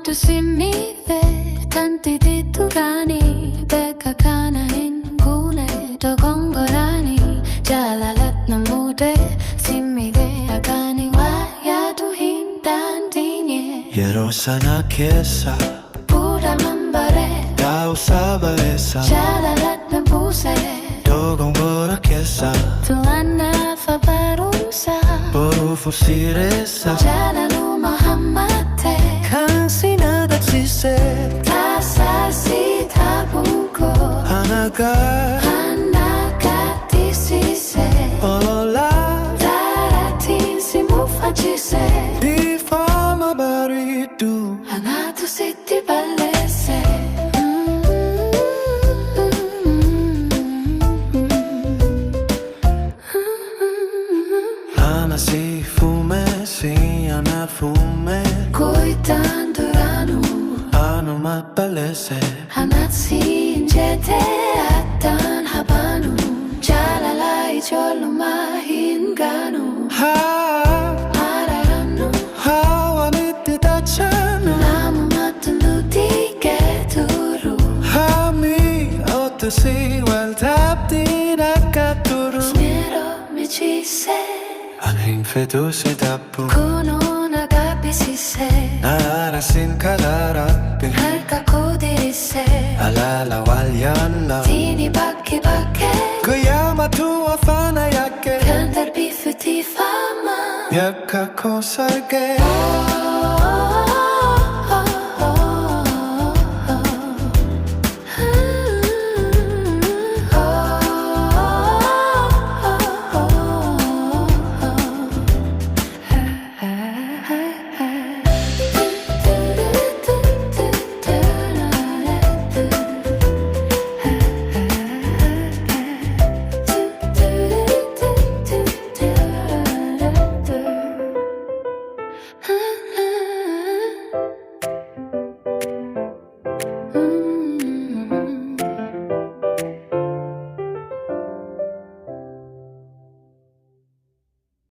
tu simite tanti ditturani 백악하나인 군에 더 건거라니 잘라렛 나무대 simite 아가니 와야도 힘단디니 Quiero sana chiesa 부담한 발에 da usaba esa 잘라렛 난 부세 Dogon vora chiesa tulana fabarusa Boru fusiresa 잘라루 마함마테 Kansina da tise 다사시 다부고 Hanaga 하나가 디시세 Olola 다라틴 시무파지세 Di fama baridu 하나 두시티 발레세 Ana si fume, si ana fume 고이탄 두라누 Ano mapalese 하나치 인제 대았단 하바누 잘랄라이 절로 마힌가누 Ha, 알아라누 hawa mitidachana 나무 맡은 누디게 두루 Hami otasi wal tapdi nakaturu 스미로 미치세 Aning fedusi dapu 구노나가 비시세 Narasin kalarapin 할까 고디리세 Alala walyana 디니 바퀴바퀴 Kuyama tua fana yake 편달 비프티 파마 Yakako sarge